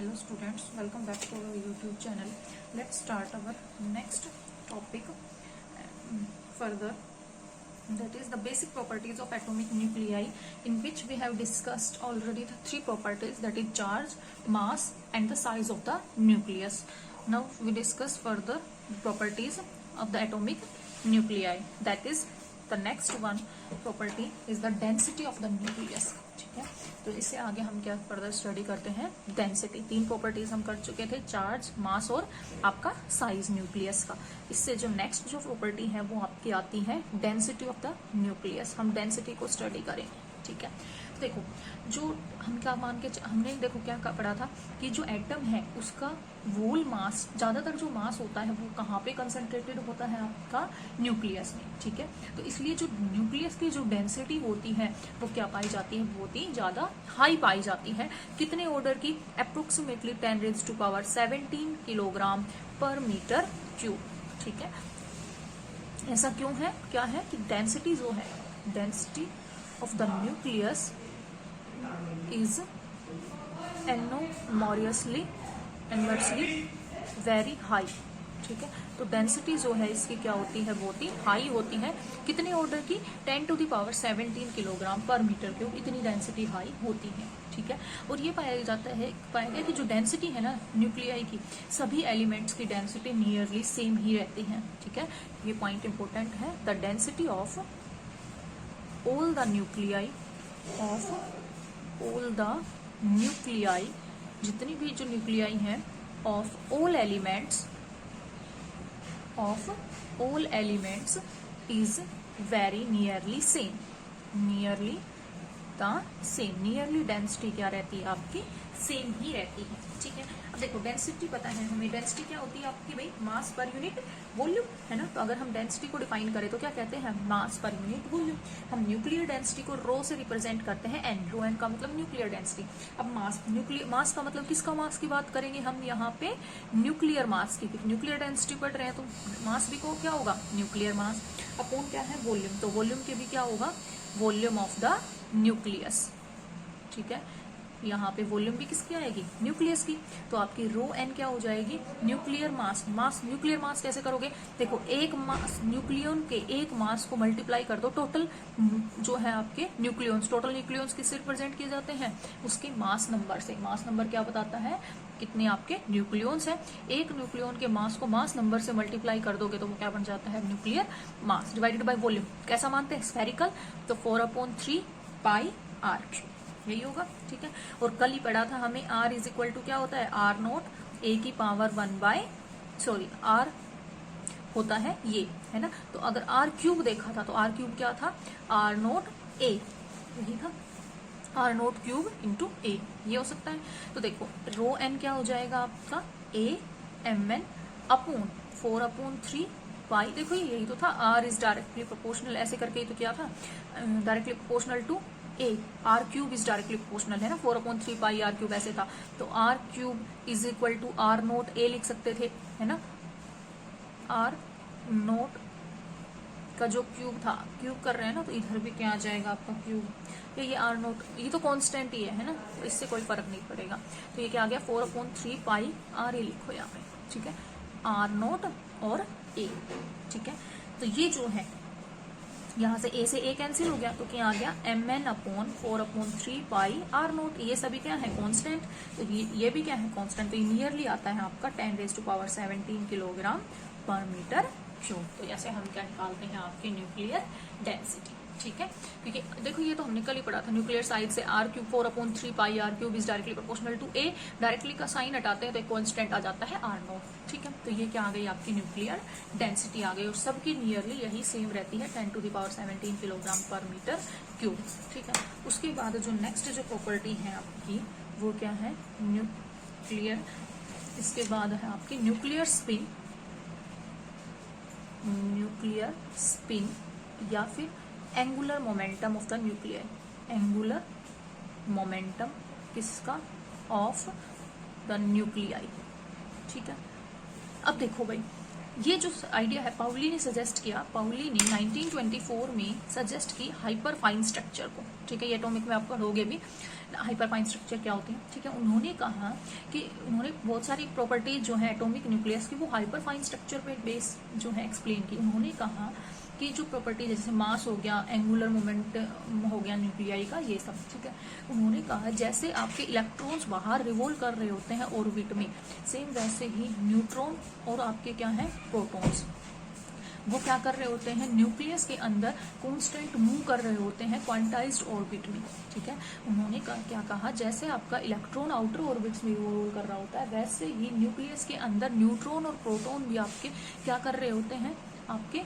Hello students, welcome back to our YouTube channel. Let's start our next topic further. That is the basic properties of atomic nuclei, in which we have discussed already the three properties, that is charge, mass and the size of the nucleus. Now we discuss further the properties of the atomic nuclei. That is the next one property is the density of the nucleus. ठीक है, तो इससे आगे हम क्या further study करते हैं, density. तीन प्रॉपर्टीज हम कर चुके थे, चार्ज, मास और आपका साइज न्यूक्लियस का. इससे जो नेक्स्ट जो प्रॉपर्टी है वो आपकी आती है डेंसिटी ऑफ द न्यूक्लियस. हम डेंसिटी को स्टडी करेंगे. ठीक है, तो देखो जो हम क्या मान के हमने देखो क्या पढ़ा था कि जो एटम है उसका वोल मास, ज्यादातर जो मास होता है वो कहाँ पे कंसंट्रेटेड होता है, आपका न्यूक्लियस में. ठीक है, तो इसलिए जो न्यूक्लियस की जो डेंसिटी होती है वो क्या पाई जाती है, बहुत ही ज्यादा हाई पाई जाती है. कितने ऑर्डर की, अप्रोक्सीमेटली 10⁻17 किलोग्राम पर मीटर क्यूब. ठीक है, ऐसा क्यों है, क्या है कि डेंसिटी जो है, density of the nucleus is enormously inversely very high. ठीक है, तो डेंसिटी जो है इसकी क्या होती है, बहुत ही हाई होती है. कितने ऑर्डर की, 10⁻17 किलोग्राम पर मीटर क्यूब. इतनी डेंसिटी हाई होती है. ठीक है, और ये पाया गया कि जो डेंसिटी है ना न्यूक्लियाई की, सभी एलिमेंट्स की डेंसिटी नियरली सेम ही रहती है. ठीक है, ये पॉइंट इंपॉर्टेंट है. The density of all the nuclei जितनी भी जो न्यूक्लियाई हैं of all elements is very nearly same. Nearly density क्या रहती है आपकी, सेम ही रहती है. ठीक है, अब देखो डेंसिटी पता है हमें, डेंसिटी क्या होती है आपकी भाई, मास पर यूनिट वॉल्यूम है ना. तो अगर हम डेंसिटी को डिफाइन करें तो क्या कहते हैं, मास पर यूनिट वॉल्यूम. हम न्यूक्लियर डेंसिटी को रो से रिप्रेजेंट करते हैं एन. रो एन का मतलब न्यूक्लियर डेंसिटी. अब मास का मतलब किसका मास की बात करेंगे हम यहाँ पे, न्यूक्लियर मास की. न्यूक्लियर डेंसिटी पढ़ रहे हैं तो मास भी को क्या होगा, न्यूक्लियर मास. अपॉन क्या है, वॉल्यूम. तो वॉल्यूम के भी क्या होगा, वॉल्यूम ऑफ द न्यूक्लियस. ठीक है, यहाँ पे वॉल्यूम भी किसकी आएगी, न्यूक्लियस की. तो आपकी रो एन क्या हो जाएगी, न्यूक्लियर मास. न्यूक्लियर मास कैसे करोगे, देखो एक मास न्यूक्लियन के एक मास को मल्टीप्लाई कर दो टोटल जो है आपके न्यूक्लियंस. टोटल न्यूक्लियंस किससे रिप्रेजेंट किए जाते हैं, उसके मास नंबर से. मास नंबर क्या बताता है, कितने आपके न्यूक्लियंस है. एक न्यूक्लियन के मास को मास नंबर से मल्टीप्लाई कर दोगे तो वो क्या बन जाता है, nuclear mass divided by volume. कैसा मानते हैं, स्फेरिकल. तो 4/3 पाई आर, यही होगा. ठीक है, और कल ही पढ़ा था हमें R इज इक्वल टू क्या होता है, R0 R होता है ये, है ना. तो अगर R³ देखा था तो R³ क्या था, R0 A, यही था, R0³ इंटू A, ये हो सकता है. तो देखो रो एन क्या हो जाएगा आपका, AMN अपॉन 4/3 पाई. देखो यही तो था, R इज डायरेक्टली प्रोपोर्शनल, ऐसे करके ही तो क्या था, directly proportional to A. R³ is directly proportional है ना, 4/3 पाई R³ ऐसे था. तो R³ is equal to R0 A लिख सकते थे, है ना. R0 का जो क्यूब था, क्यूब कर रहे हैं ना, तो इधर भी क्या आ जाएगा आपका क्यूब. ये R0 ये तो कांस्टेंट ही है ना, तो इससे कोई फर्क नहीं पड़ेगा. तो ये क्या आ गया, 4/3 पाई R A लिखो यहाँ पे. ठीक है, R0 और A. ठीक है, तो ये जो है यहाँ से A से A कैंसिल हो गया, तो क्या आ गया, MN अपॉन 4/3 पाई R0. ये सभी क्या है, कांस्टेंट. तो ये भी क्या है, कांस्टेंट. तो ये नियरली आता है आपका 10⁻17 किलोग्राम पर मीटर क्यूब. तो ऐसे हम क्या निकालते हैं, आपकी न्यूक्लियर डेंसिटी. ठीक है, क्योंकि देखो ये तो हमने कल ही पढ़ा था, न्यूक्लियर साइड से R³ 4/3 pi R³ is directly proportional to A. Directly का साइन हटाते हैं तो एक कांस्टेंट आ जाता है R0. ठीक है, तो ये क्या आ गई, आपकी न्यूक्लियर डेंसिटी आ गई, और सबकी नियरली यही सेम रहती है, 10⁻17 किलोग्राम पर मीटर क्यूब. ठीक है, उसके बाद जो नेक्स्ट जो प्रॉपर्टी है आपकी वो क्या है, न्यूक्लियर. इसके बाद है आपकी न्यूक्लियर स्पिन या फिर angular momentum of the nuclear. Angular momentum किसका, ऑफ द न्यूक्लियाई. ठीक है, अब देखो भाई ये जो आइडिया है पाउली ने सजेस्ट किया, पाउली ने 1924 में सजेस्ट की हाइपर फाइन स्ट्रक्चर को. ठीक है, ये एटॉमिक में आप पढ़ोगे भी हाइपर फाइन स्ट्रक्चर क्या होते हैं। ठीक है, उन्होंने कहा कि उन्होंने बहुत सारी प्रॉपर्टीज जो है एटॉमिक न्यूक्लियस की वो हाइपर फाइन स्ट्रक्चर पे बेस जो है एक्सप्लेन की। उन्होंने कहा कि जो प्रॉपर्टी जैसे मास हो गया, एंगुलर मोमेंट हो गया न्यूक्लियाई का, ये सब। ठीक है, उन्होंने कहा जैसे आपके इलेक्ट्रॉन्स बाहर रिवॉल्व कर रहे होते हैं ऑर्बिट में, सेम वैसे ही न्यूट्रॉन और आपके क्या है प्रोटॉन्स, वो क्या कर रहे होते हैं न्यूक्लियस के अंदर कांस्टेंट मूव कर रहे होते हैं क्वांटाइज्ड ऑर्बिट में। ठीक है, उन्होंने क्या कहा जैसे आपका इलेक्ट्रॉन आउटर ऑर्बिट्स में रिवॉल्व कर रहा होता है, वैसे ही न्यूक्लियस के अंदर न्यूट्रॉन और प्रोटॉन भी आपके क्या कर रहे होते हैं, आपके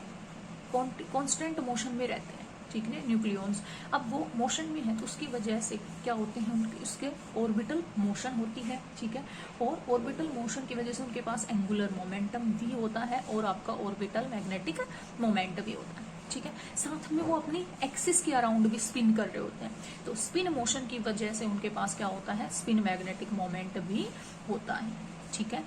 कांस्टेंट मोशन में रहते हैं। ठीक है, न्यूक्लियॉन्स अब वो मोशन में है तो उसकी वजह से क्या होते हैं उनके उसके ऑर्बिटल मोशन होती है। ठीक है, और ऑर्बिटल मोशन की वजह से उनके पास एंगुलर मोमेंटम भी होता है और आपका ऑर्बिटल मैग्नेटिक मोमेंट भी होता है। ठीक है, साथ में वो अपनी एक्सिस के अराउंड भी स्पिन कर रहे होते हैं, तो स्पिन मोशन की वजह से उनके पास क्या होता है, स्पिन मैग्नेटिक मोमेंट भी होता है। ठीक है,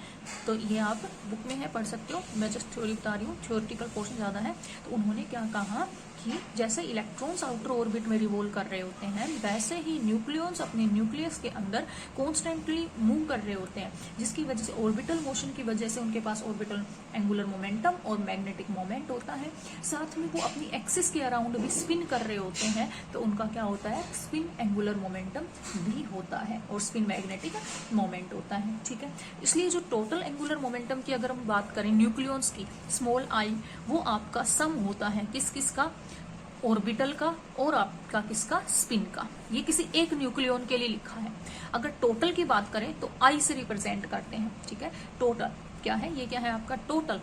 तो ये आप बुक में है पढ़ सकते हो, मैं जस्ट थ्योरी बता रही हूँ, थ्योरेटिकल पोर्शन ज्यादा है। तो उन्होंने क्या कहा कि जैसे इलेक्ट्रॉन्स आउटर ऑर्बिट में रिवॉल्व कर रहे होते हैं, वैसे ही न्यूक्लियॉन्स अपने न्यूक्लियस के अंदर कॉन्स्टेंटली मूव कर रहे होते हैं, जिसकी वजह से ऑर्बिटल मोशन की वजह से उनके पास ऑर्बिटल एंगुलर मोमेंटम और मैग्नेटिक मोमेंट होता है। साथ में वो अपनी एक्सिस के अराउंड भी स्पिन कर रहे होते हैं, तो उनका क्या होता है, स्पिन एंगुलर मोमेंटम भी होता है और स्पिन मैग्नेटिक मोमेंट होता है। ठीक है, इसलिए जो टोटल एंगुलर मोमेंटम की अगर हम बात करें न्यूक्लियॉन्स की, स्मॉल आई, वो आपका सम होता है किस किस का, ऑर्बिटल का और आपका किसका, स्पिन का। ये किसी एक न्यूक्लियॉन के लिए लिखा है। अगर टोटल की बात करें तो आई से रिप्रेजेंट करते हैं। ठीक है, टोटल क्या है, ये क्या है आपका टोटल,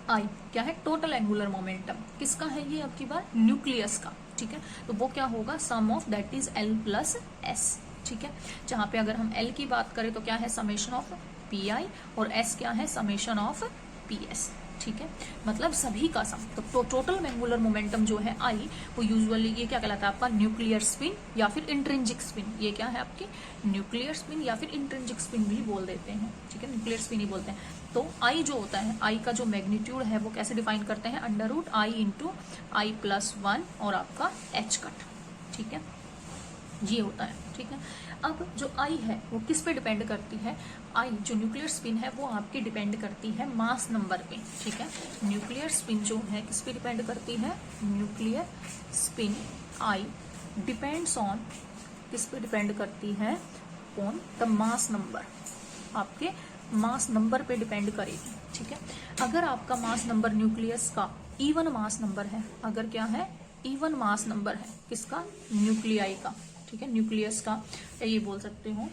आई क्या है, टोटल एंगुलर मोमेंटम किसका है, ये आपकी बात न्यूक्लियस का। ठीक है, तो वो क्या होगा, sum of that is L plus S. ठीक है, जहां पे अगर हम एल की बात करें तो क्या है, समेशन ऑफ पी आई, और एस क्या है, समेशन ऑफ पी एस। ठीक है, मतलब सभी का सम। तो टोटल एंगुलर मोमेंटम जो है आई, वो यूजुअली ये क्या कहलाता है आपका, न्यूक्लियर स्पिन या फिर इंट्रिंसिक स्पिन। ये क्या है आपकी न्यूक्लियर स्पिन या फिर इंट्रिंसिक स्पिन भी बोल देते हैं। ठीक है, न्यूक्लियर स्पिन ही बोलते हैं। तो आई जो होता है, आई का जो मैग्नीट्यूड है वो कैसे डिफाइन करते हैं, under root i into i plus 1 और आपका एच कट। ठीक है, ये होता है। ठीक है, अब जो आई है वो किस पे डिपेंड करती है, आई जो न्यूक्लियर स्पिन है वो आपकी डिपेंड करती है मास नंबर पे। ठीक है, न्यूक्लियर स्पिन जो है किस पे डिपेंड करती है, nuclear spin I depends on, किस पे डिपेंड करती है, ऑन द मास नंबर, आपके मास नंबर पे डिपेंड करेगी। ठीक है, अगर आपका मास नंबर न्यूक्लियस का इवन मास नंबर है, अगर क्या है, इवन मास नंबर है किसका, न्यूक्लियाई का। ठीक है, न्यूक्लियस का, या ये बोल सकते हो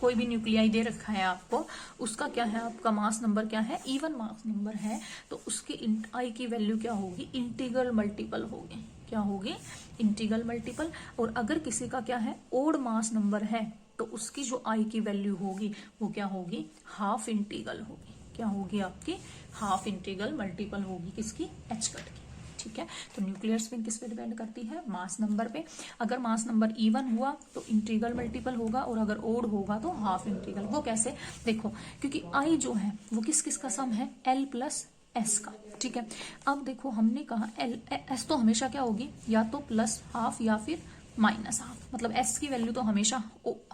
कोई भी न्यूक्लियाई दे रखा है आपको, उसका क्या है, आपका मास नंबर क्या है, इवन मास नंबर है, तो उसके आई की वैल्यू क्या होगी, इंटीग्रल मल्टीपल होगी। क्या होगी, इंटीग्रल मल्टीपल। और अगर किसी का क्या है, ओड मास नंबर है, तो उसकी जो आई की वैल्यू होगी वो क्या होगी, हाफ इंटीग्रल होगी। क्या होगी आपकी, हाफ इंटीग्रल मल्टीपल होगी किसकी, एच कट की। ठीक है, तो न्यूक्लियर स्पिन किस पे डिपेंड करती है, मास नंबर पे। अगर मास नंबर इवन हुआ तो इंटीग्रल मल्टीपल होगा, और अगर ओड होगा तो हाफ इंटीग्रल। वो कैसे, देखो, क्योंकि आई जो है वो किस किस का सम है, एल प्लस एस का। ठीक है, अब देखो हमने कहा एल एस तो हमेशा क्या होगी, या तो प्लस हाफ या फिर माइनस हाफ, मतलब एस की वैल्यू तो हमेशा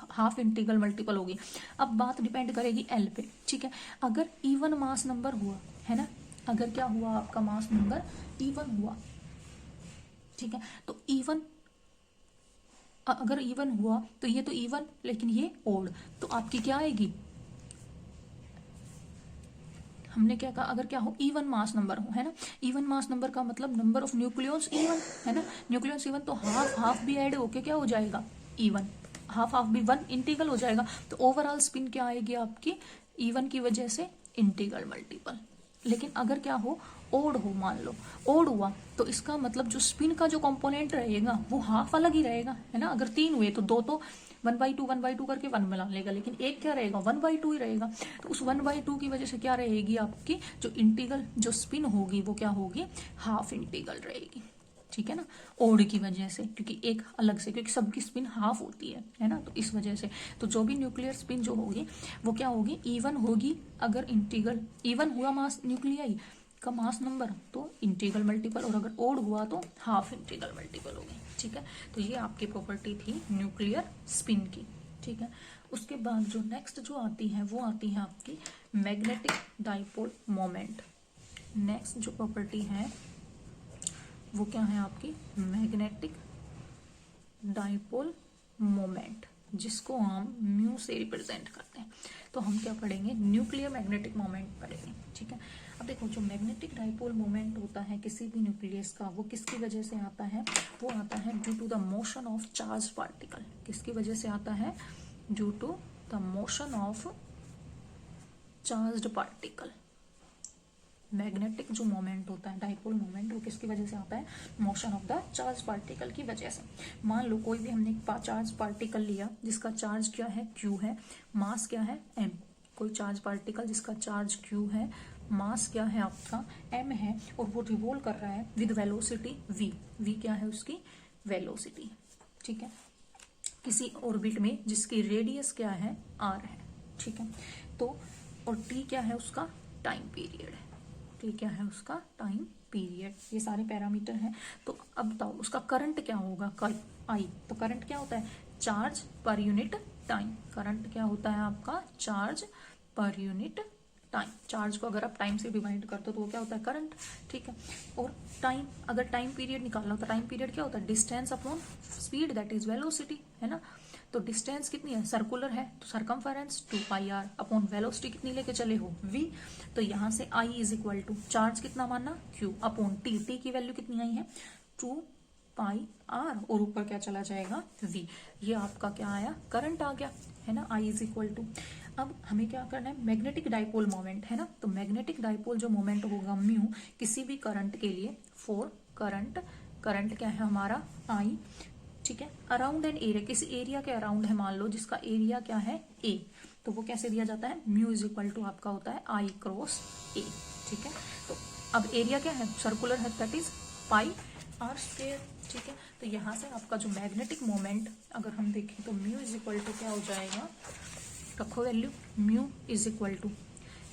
हाफ इंटीग्रल मल्टीपल होगी। अब बात डिपेंड करेगी एल पे। ठीक है, अगर इवन मास नंबर हुआ है ना, अगर क्या हुआ आपका मास नंबर इवन हुआ, ठीक है, तो इवन, अगर इवन हुआ तो ये तो इवन, लेकिन ये ओड, तो आपकी क्या आएगी, हमने क्या कहा, अगर क्या हो, इवन मास नंबर हो, है ना, इवन मास नंबर का मतलब नंबर ऑफ न्यूक्लियॉन्स इवन, है ना, न्यूक्लियॉन्स इवन, तो हाफ हाफ भी ऐड होके क्या हो जाएगा, इवन, हाफ हाफ भी वन इंटीग्रल हो जाएगा। तो ओवरऑल स्पिन क्या आएगी आपकी, इवन की वजह से इंटीग्रल मल्टीपल। लेकिन अगर क्या हो, ओड हो, मान लो ओड हुआ, तो इसका मतलब जो स्पिन का जो कंपोनेंट रहेगा वो हाफ अलग ही रहेगा, है ना। अगर 3 हुए तो 2 तो 1/2 करके 1 मिला लेगा, लेकिन एक क्या रहेगा, 1/2 ही रहेगा। तो उस 1/2 की वजह से क्या रहेगी आपकी जो इंटीग्रल जो स्पिन होगी वो क्या होगी, हाफ इंटीग्रल रहेगी। ठीक है ना, ओड की वजह से, क्योंकि एक अलग से, क्योंकि सबकी स्पिन हाफ होती है ना, तो इस वजह से। तो जो भी न्यूक्लियर स्पिन जो होगी वो क्या होगी, इवन होगी। अगर इंटीग्रल इवन हुआ मास न्यूक्लियाई, का मास नंबर तो इंटीग्रल मल्टीपल, और अगर ओड हुआ तो हाफ इंटीग्रल मल्टीपल होगी। ठीक है, तो ये आपकी प्रॉपर्टी थी न्यूक्लियर स्पिन की। ठीक है, उसके बाद जो नेक्स्ट जो आती है वो आती है आपकी मैग्नेटिक डाइपोल मोमेंट। नेक्स्ट जो प्रॉपर्टी है वो क्या है आपकी मैग्नेटिक डाइपोल मोमेंट, जिसको हम म्यू से रिप्रेजेंट करते हैं। तो हम क्या पढ़ेंगे, न्यूक्लियर मैग्नेटिक मोमेंट पढ़ेंगे। ठीक है, अब देखो जो मैग्नेटिक डाइपोल मोमेंट होता है किसी भी न्यूक्लियस का, वो किसकी वजह से आता है, वो आता है due to the motion of charge particle. किसकी वजह से आता है, due to the motion of charged particle. Magnetic जो मोमेंट होता है डाइपोल मोमेंट, वो किसकी वजह से आता है, motion of the charge particle की वजह से। मान लो कोई भी हमने एक चार्ज पार्टिकल लिया जिसका चार्ज क्या है, क्यू है, मास क्या है, एम। कोई चार्ज पार्टिकल जिसका चार्ज क्यू है, मास क्या है आपका, एम है, और वो रिवॉल्व कर रहा है विद वेलोसिटी वी। वी क्या है उसकी वेलोसिटी। ठीक है, किसी ऑर्बिट में जिसकी रेडियस क्या है, आर है। ठीक है, तो और टी क्या है उसका टाइम पीरियड है। टी क्या है उसका टाइम पीरियड। ये सारे पैरामीटर हैं। तो अब बताओ उसका करंट क्या होगा, आई। तो करंट क्या होता है, charge per unit time. Current क्या होता है आपका, charge per unit time. Charge को अगर आप टाइम से डिवाइड करते हो तो वो क्या होता है, करंट। ठीक है, और टाइम, अगर टाइम पीरियड निकालना हो तो टाइम पीरियड क्या होता है, distance upon speed, that is velocity, है ना। तो डिस्टेंस कितनी है, सर्कुलर है तो सरकमफेरेंस 2πr अपॉन वेलोसिटी कितनी लेके चले हो, v। तो यहां से I is equal to charge कितना मानना, q अपॉन t। t की वैल्यू कितनी आई है 2πr, और ऊपर क्या चला जाएगा v। ये आपका क्या आया, करंट आ गया, है ना। I इज इक्वल टू, अब हमें क्या करना है, मैग्नेटिक डाइपोल मोमेंट, है ना। तो मैग्नेटिक डाइपोल जो मोमेंट होगा म्यू किसी भी करंट के लिए, फॉर करंट, करंट क्या है हमारा I। ठीक है, अराउंड एन एरिया, किसी एरिया के अराउंड है, मान लो जिसका एरिया क्या है ए, तो वो कैसे दिया जाता है, म्यू इज इक्वल टू आपका होता है आई क्रॉस ए। ठीक है, तो अब एरिया क्या है, सर्कुलर है, that is pi r square. ठीक है, तो यहाँ से आपका जो मैग्नेटिक मोमेंट अगर हम देखें तो म्यू इज इक्वल टू क्या हो जाएगा, रखो value, mu is equal to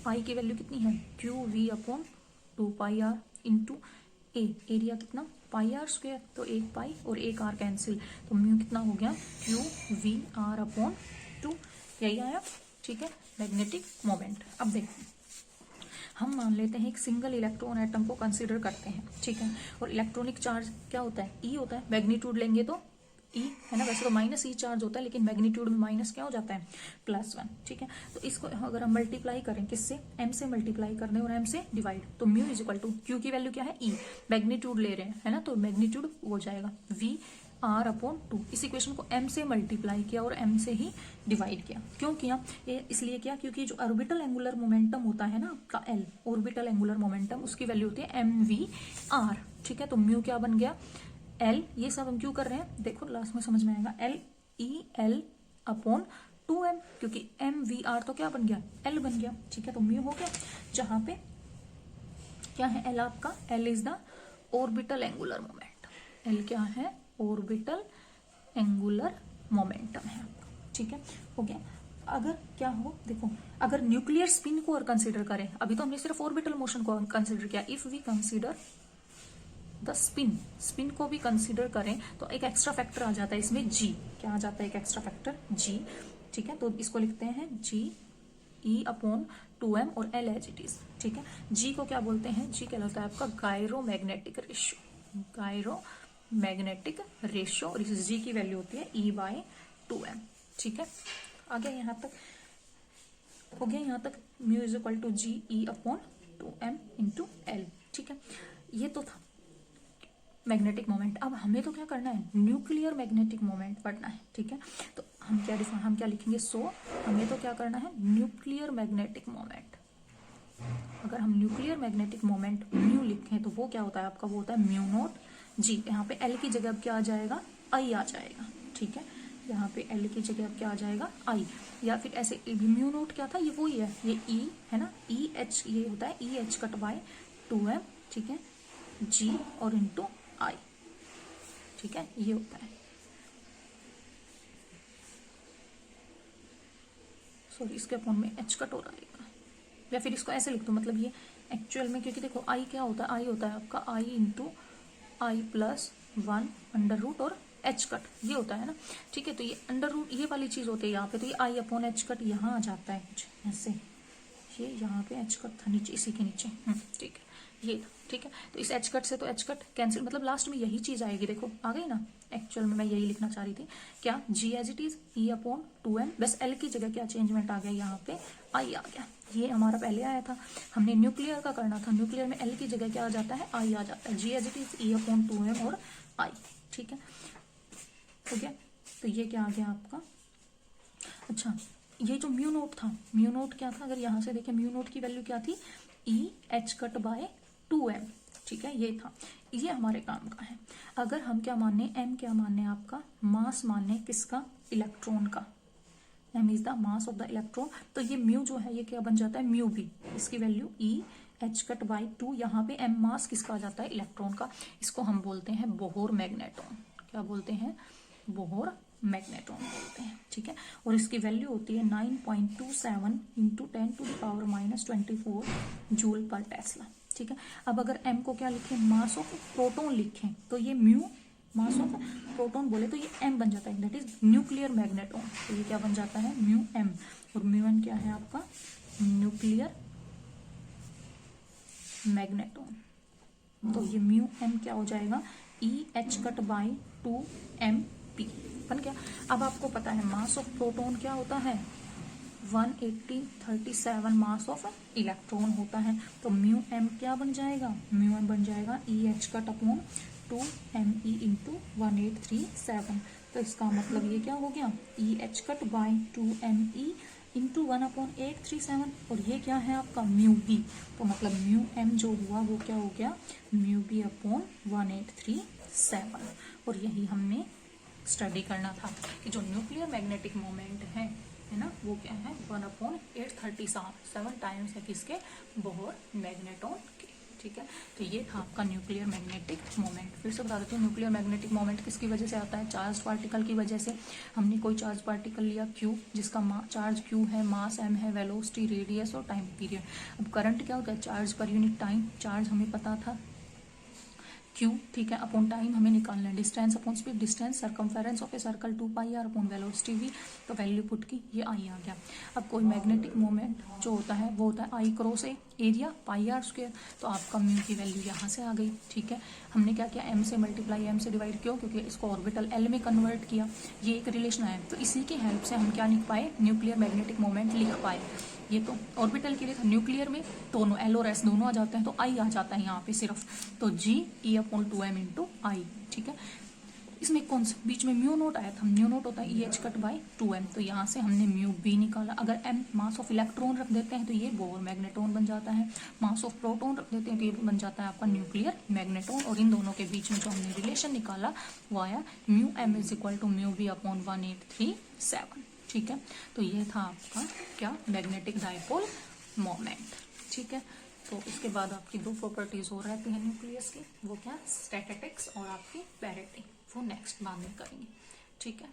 pi की वैल्यू कितनी है, Q V upon 2πr into A, area कितना पाई आर स्क्वायर, तो एक पाई और एक आर कैंसिल, तो म्यू कितना हो गया, क्यू वी आर अपॉन 2, यही आया। ठीक है, मैग्नेटिक मोमेंट। अब देखो हम मान लेते हैं एक सिंगल इलेक्ट्रॉन एटम को कंसीडर करते हैं। ठीक है, और इलेक्ट्रॉनिक चार्ज क्या होता है, ई होता है, मैग्नीट्यूड लेंगे तो ई, है ना। वैसे तो माइनस ई चार्ज होता है, लेकिन मैग्नीट्यूड में माइनस क्या हो जाता है, +1। ठीक है, तो इसको अगर हम मल्टीप्लाई करें किससे, एम से मल्टीप्लाई कर दें और एम से डिवाइड, तो mu is equal to, q की वैल्यू क्या है ई, मैग्नीट्यूड ले रहे हैं, है ना, तो मैग्नीट्यूड हो जाएगा वी आर अपॉन 2। इस इक्वेशन को एम से मल्टीप्लाई किया और एम से ही डिवाइड किया। क्यों किया, ये इसलिए किया क्योंकि जो ऑर्बिटल एंगुलर मोमेंटम होता है ना आपका एल, ऑर्बिटल एंगुलर मोमेंटम, उसकी वैल्यू होती है एम वी आर। ठीक है, तो म्यू क्या बन गया, एल, ये सब हम क्यों कर रहे हैं, देखो लास्ट में समझ में आएगा, L E L upon 2m, क्योंकि एम वी आर तो क्या बन गया, एल बन गया। ठीक है, तो म्यू हो गया, जहां पे क्या है एल आपका, L is the orbital angular moment. L क्या है, ऑर्बिटल एंगुलर मोमेंटम है। ठीक है, हो गया। अगर क्या हो, देखो अगर न्यूक्लियर स्पिन को और कंसिडर करें, अभी तो हमने सिर्फ ऑर्बिटल मोशन को कंसिडर किया, if we consider the spin, spin को भी कंसिडर करें तो एक एक्स्ट्रा फैक्टर आ जाता है इसमें, जी। क्या आ जाता है, एक एक्स्ट्रा फैक्टर जी। ठीक है, तो इसको लिखते हैं जी ई अपॉन 2m और एल एज इट इज। ठीक है, जी को क्या बोलते हैं, जी कहलाता है आपका गायरोमैग्नेटिक रेशियो, गायरोमैग्नेटिक रेशियो, और इस जी की वैल्यू होती है E/2m। ठीक है, आ गया यहाँ तक, हो गया यहाँ तक, mu is equal to g e upon 2m into l. ठीक है, ये तो था मैग्नेटिक मोमेंट। अब हमें तो क्या करना है, न्यूक्लियर मैग्नेटिक मोमेंट पढ़ना है। ठीक है, तो हम क्या लिखेंगे, सो हमें तो क्या करना है, न्यूक्लियर मैग्नेटिक मोमेंट। अगर हम न्यूक्लियर मैग्नेटिक मोमेंट म्यू लिखें तो वो क्या होता है आपका, वो होता है म्यू नॉट जी। यहाँ पे एल की जगह अब क्या आ जाएगा, आई आ जाएगा। ठीक है, यहाँ पे एल की जगह अब क्या आ जाएगा, आई, या फिर ऐसे म्यू नॉट क्या था, ये वही है, ये ई है ना, ई एच, ये होता है E H cut by 2m। ठीक है, जी और इंटू आई। ठीक है, ये होता है, सॉरी इसके अपॉन में एच कट हो रहेगा, या फिर इसको ऐसे लिख दो, मतलब ये एक्चुअल में, क्योंकि देखो आई क्या होता है, आई होता है आपका आई into i plus 1 under root और एच कट, ये होता है ना, ठीक है। तो ये अंडर रूट ये वाली चीज होती है यहाँ पे, तो ये आई अपॉन एच कट यहाँ आ जाता है कुछ ऐसे, ये यहाँ पे एच कट था नीचे, इसी के नीचे, ठीक है, ये था, ठीक है। तो इस एच कट से तो एच कट कैंसिल, मतलब लास्ट में यही चीज आएगी, देखो आ गई ना। एक्चुअल में मैं यही लिखना चाह रही थी, क्या G as it is E upon 2m, बस एल की जगह क्या चेंजमेंट आ गया, यहाँ पे आई आ गया। ये हमारा पहले आया था, हमने न्यूक्लियर का करना था, न्यूक्लियर में एल की जगह क्या आ जाता है, आई आ जाता है, G as it is E upon 2m और आई, ठीक है, हो गया। तो ये क्या आ गया आपका, अच्छा ये जो म्यू नोट था, म्यू नोट क्या था, अगर यहाँ से देखें म्यू नोट की वैल्यू क्या थी, E H cut by 2m, ठीक है, ये था, ये हमारे काम का है। अगर हम क्या माने, m क्या माने आपका, मास माने किसका, इलेक्ट्रॉन का, m is the mass of the electron, तो ये म्यू जो है ये क्या बन जाता है, म्यू बी, इसकी value E H cut by 2, यहाँ पे m मास किसका आ जाता है, इलेक्ट्रॉन का, इसको हम बोलते हैं बोहर मैग्नेट्रॉन, क्या बोलते हैं, बोहर मैग्नेट्रॉन बोलते हैं, ठीक है। और इसकी वैल्यू होती है 9.27 इंटू 10⁻⁻24 जूल पर टेस्ला, ठीक है। अब अगर m को क्या लिखें, मास ऑफ प्रोटॉन लिखें, तो ये म्यू मास ऑफ प्रोटॉन बोले तो ये m बन जाता है, दैट इज न्यूक्लियर मैग्नेट्रॉन, तो ये क्या बन जाता है, म्यू m, और म्यू n क्या है आपका, न्यूक्लियर मैग्नेट्रॉन, तो ये म्यू m क्या हो जाएगा, E H cut by 2m p बन गया। अब आपको पता है मास ऑफ प्रोटॉन क्या होता है, 18037 मास ऑफ इलेक्ट्रॉन होता है, तो म्यू m क्या बन जाएगा, म्यू m बन जाएगा E H cut upon 2me into 1837, तो इसका मतलब ये क्या हो गया, E H cut by 2me into 1/837, और ये क्या है आपका म्यू बी, तो मतलब म्यू m जो हुआ वो क्या हो गया, म्यू बी अपॉन 1837, और यही हमने स्टडी करना था कि जो न्यूक्लियर मैग्नेटिक मोमेंट है ना, वो क्या है 1/837 टाइम्स है किसके, बोहर मैग्नेट्रॉन के, ठीक है। तो ये था आपका न्यूक्लियर मैग्नेटिक मोमेंट। फिर से बता देती हूँ, न्यूक्लियर मैग्नेटिक मोमेंट किसकी वजह से आता है, चार्ज पार्टिकल की वजह से। हमने कोई चार्ज पार्टिकल लिया Q, जिसका चार्ज Q है, मास m है, वेलोसिटी, रेडियस और टाइम पीरियड। अब करंट क्या होता है, charge per unit time, charge हमें पता था Q, ठीक है, अपॉन टाइम हमें निकालना है, distance upon speed, distance circumference of a circle 2πr upon velocity v, तो वैल्यू पुट की, ये आई आ गया। अब कोई मैग्नेटिक मोमेंट जो होता है वो होता है आई क्रॉस ए, एरिया πr², तो आपका म्यू की वैल्यू यहाँ से आ गई, ठीक है। हमने क्या किया, m से मल्टीप्लाई m से डिवाइड, क्यों, क्योंकि इसको ऑर्बिटल l में कन्वर्ट किया, ये एक रिलेशन है, तो इसी की हेल्प से हम क्या लिख पाए, न्यूक्लियर मैग्नेटिक मोमेंट लिख पाए। ये तो ऑर्बिटल के लिए था, न्यूक्लियर में दोनों एल और एस दोनों आ जाते हैं, तो आई आ जाता है यहाँ पे सिर्फ, तो जी ई अपॉन 2m इंटू आई, ठीक है। इसमें कौन सा बीच में म्यू नोट आया था, म्यू नोट होता है E H cut by 2m, तो यहाँ से हमने म्यू बी निकाला। अगर m मास ऑफ इलेक्ट्रॉन रख देते हैं तो ये बोहर मैग्नेट्रॉन बन जाता है, मास ऑफ प्रोटॉन रख देते हैं तो ये बन जाता है आपका न्यूक्लियर मैग्नेट्रॉन, और इन दोनों के बीच में जो हमने रिलेशन निकाला वो आया mu m is equal to mu b upon 1837, ठीक है। तो ये था आपका क्या, मैग्नेटिक डाइपोल मोमेंट, ठीक है। तो इसके बाद आपकी दो प्रॉपर्टीज हो रहती हैं न्यूक्लियस की, वो क्या, स्टैटिस्टिक्स और आपकी पैरिटी, वो नेक्स्ट बाद में करेंगे, ठीक है।